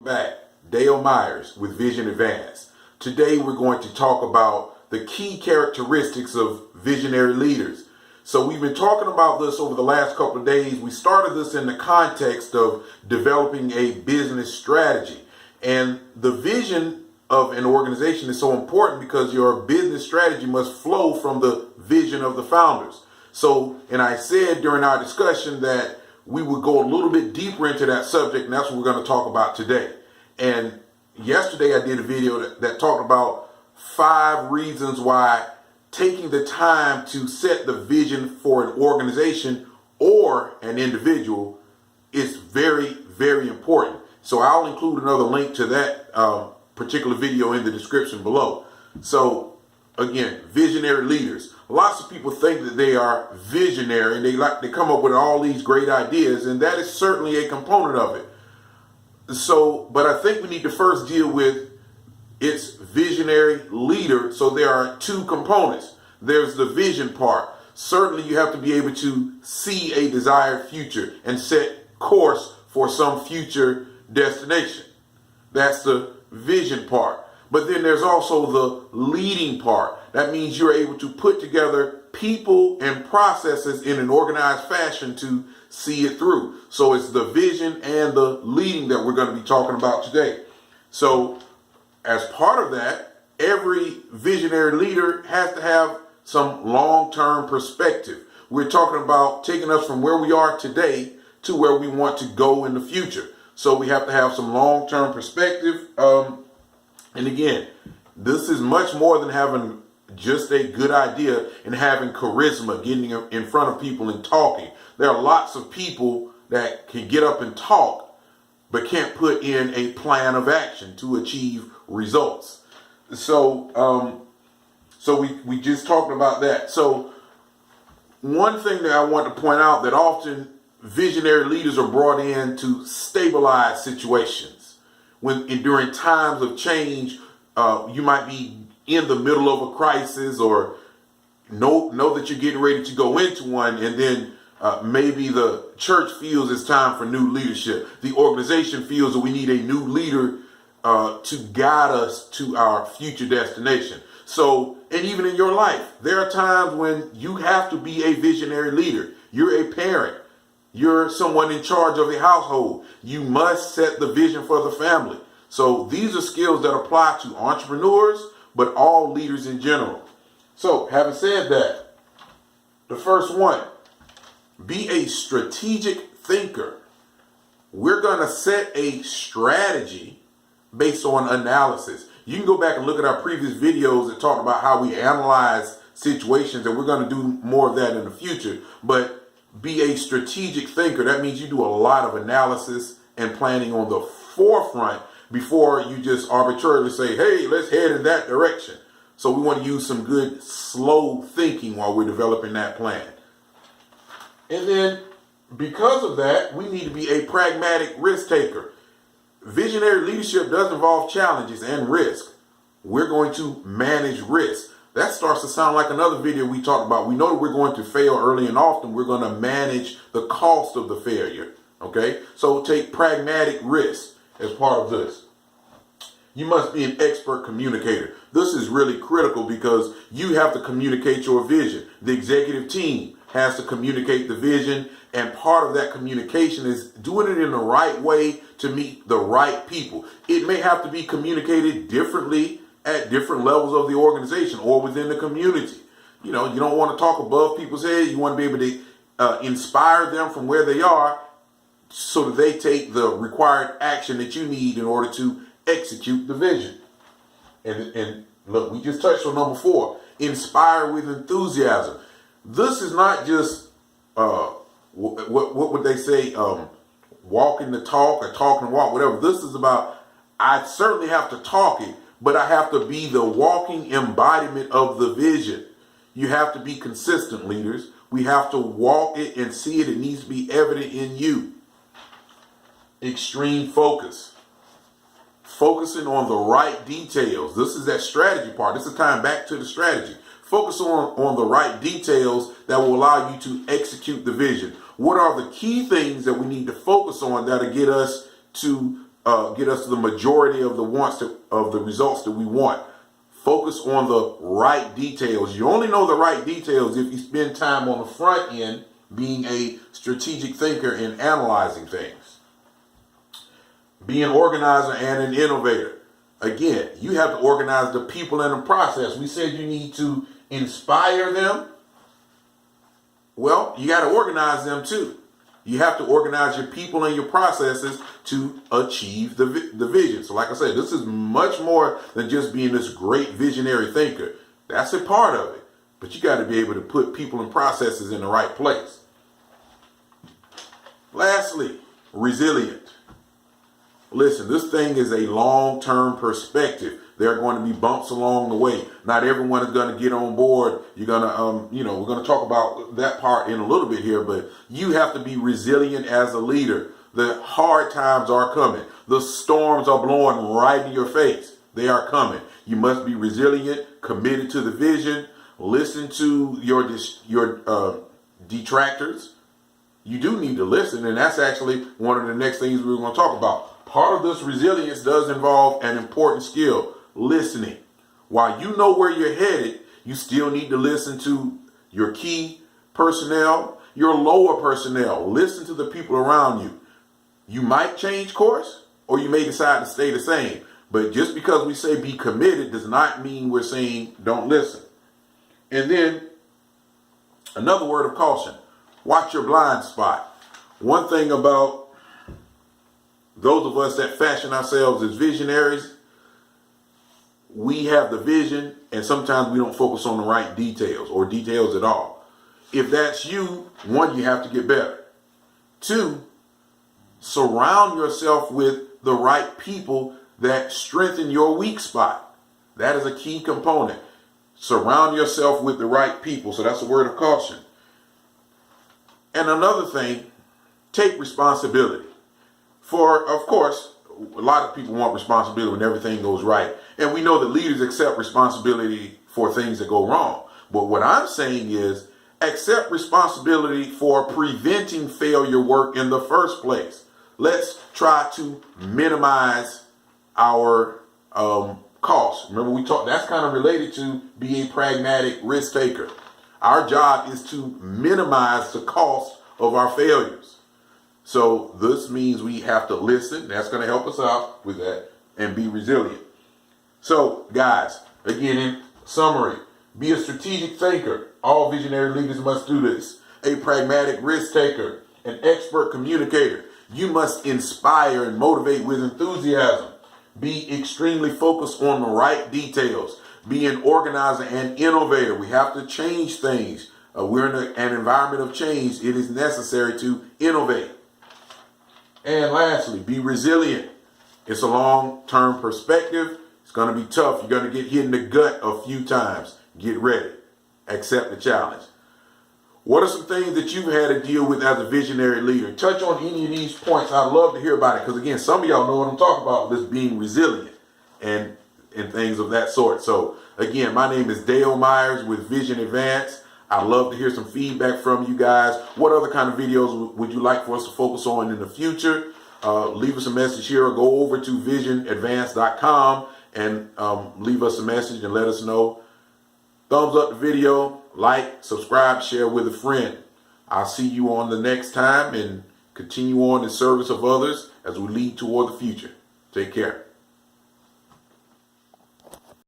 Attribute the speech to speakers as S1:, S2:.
S1: Back, Dale Myers with Vision Advance. Today we're going to talk about the key characteristics of visionary leaders. So we've been talking about this over the last couple of days. We started this in the context of developing a business strategy. And the vision of an organization is so important because your business strategy must flow from the vision of the founders. So, and I said during our discussion that we would go a little bit deeper into that subject, and that's what we're going to talk about today. And yesterday I did a video that talked about 5 reasons why taking the time to set the vision for an organization or an individual is very, very important. So I'll include another link to that particular video in the description below. So again, visionary leaders. Lots of people think that they are visionary and they come up with all these great ideas, and that is certainly a component of it. So, but I think we need to first deal with its visionary leader. So there are 2 components. There's the vision part. Certainly you have to be able to see a desired future and set course for some future destination. That's the vision part. But then there's also the leading part. That means you're able to put together people and processes in an organized fashion to see it through. So it's the vision and the leading that we're going to be talking about today. So as part of that, every visionary leader has to have some long-term perspective. We're talking about taking us from where we are today to where we want to go in the future. So we have to have some long-term perspective. And again, this is much more than having just a good idea and having charisma, getting in front of people and talking. There are lots of people that can get up and talk, but can't put in a plan of action to achieve results. So, we just talked about that. So one thing that I want to point out, that often visionary leaders are brought in to stabilize situations. During times of change, you might be in the middle of a crisis, or know that you're getting ready to go into one, and then maybe the church feels it's time for new leadership. The organization feels that we need a new leader to guide us to our future destination. So, and even in your life, there are times when you have to be a visionary leader. You're a parent. You're someone in charge of a household. You must set the vision for the family. So these are skills that apply to entrepreneurs, but all leaders in general. So having said that, the first one, be a strategic thinker. We're going to set a strategy based on analysis. You can go back and look at our previous videos that talk about how we analyze situations, and we're going to do more of that in the future. But be a strategic thinker. That means you do a lot of analysis and planning on the forefront before you just arbitrarily say, hey, let's head in that direction. So we want to use some good slow thinking while we're developing that plan. And then because of that, we need to be a pragmatic risk taker. Visionary leadership does involve challenges and risk. We're going to manage risk. That starts to sound like another video we talked about. We know that we're going to fail early and often. We're going to manage the cost of the failure. Okay? So take pragmatic risk as part of this. You must be an expert communicator. This is really critical because you have to communicate your vision. The executive team has to communicate the vision, and part of that communication is doing it in the right way to meet the right people. It may have to be communicated differently at different levels of the organization or within the community. You know, you don't want to talk above people's heads. You want to be able to inspire them from where they are so that they take the required action that you need in order to execute the vision. And look, we just touched on number 4, inspire with enthusiasm. This is not just, what would they say, walking the talk or talking the walk, whatever. This is about, I certainly have to talk it, but I have to be the walking embodiment of the vision. You have to be consistent, leaders. We have to walk it and see it. It needs to be evident in you. Extreme focus. Focusing on the right details. This is that strategy part. This is time back to the strategy. Focus on the right details that will allow you to execute the vision. What are the key things that we need to focus on that'll get us to get us to the majority of the results that we want. Focus on the right details. You only know the right details if you spend time on the front end being a strategic thinker and analyzing things. Be an organizer and an innovator. Again, you have to organize the people and the process. We said you need to inspire them. Well, you got to organize them too. You have to organize your people and your processes to achieve the vision. So like I said, this is much more than just being this great visionary thinker. That's a part of it. But you got to be able to put people and processes in the right place. Lastly, resilient. Listen, this thing is a long-term perspective. There are going to be bumps along the way. Not everyone is going to get on board. You're going to, we're going to talk about that part in a little bit here, but you have to be resilient as a leader. The hard times are coming. The storms are blowing right in your face. They are coming. You must be resilient, committed to the vision, listen to your detractors. You do need to listen, and that's actually one of the next things we're going to talk about. Part of this resilience does involve an important skill, listening. While you know where you're headed, you still need to listen to your key personnel, your lower personnel. Listen to the people around you. You might change course, or you may decide to stay the same. But just because we say be committed does not mean we're saying don't listen. And then another word of caution, watch your blind spot. One thing about those of us that fashion ourselves as visionaries, we have the vision, and sometimes we don't focus on the right details or details at all. If that's you, one, you have to get better. Two, surround yourself with the right people that strengthen your weak spot. That is a key component. Surround yourself with the right people. So that's a word of caution. And another thing, take responsibility. For, of course, a lot of people want responsibility when everything goes right. And we know that leaders accept responsibility for things that go wrong. But what I'm saying is accept responsibility for preventing failure work in the first place. Let's try to minimize our costs. Remember, we talked, that's kind of related to being a pragmatic risk taker. Our job is to minimize the cost of our failures. So this means we have to listen. That's going to help us out with that, and be resilient. So guys, again, in summary, be a strategic thinker. All visionary leaders must do this. A pragmatic risk taker, an expert communicator. You must inspire and motivate with enthusiasm. Be extremely focused on the right details. Be an organizer and innovator. We have to change things. We're in an environment of change. It is necessary to innovate. And lastly, be resilient. It's a long-term perspective. It's going to be tough. You're going to get hit in the gut a few times. Get ready. Accept the challenge. What are some things that you've had to deal with as a visionary leader? Touch on any of these points. I'd love to hear about it, because again, some of y'all know what I'm talking about, this being resilient and things of that sort. So again, my name is Dale Myers with Vision Advance. I'd love to hear some feedback from you guys. What other kind of videos would you like for us to focus on in the future? Leave us a message here, or go over to visionadvance.com and leave us a message and let us know. Thumbs up the video, like, subscribe, share with a friend. I'll see you on the next time, and continue on in service of others as we lead toward the future. Take care.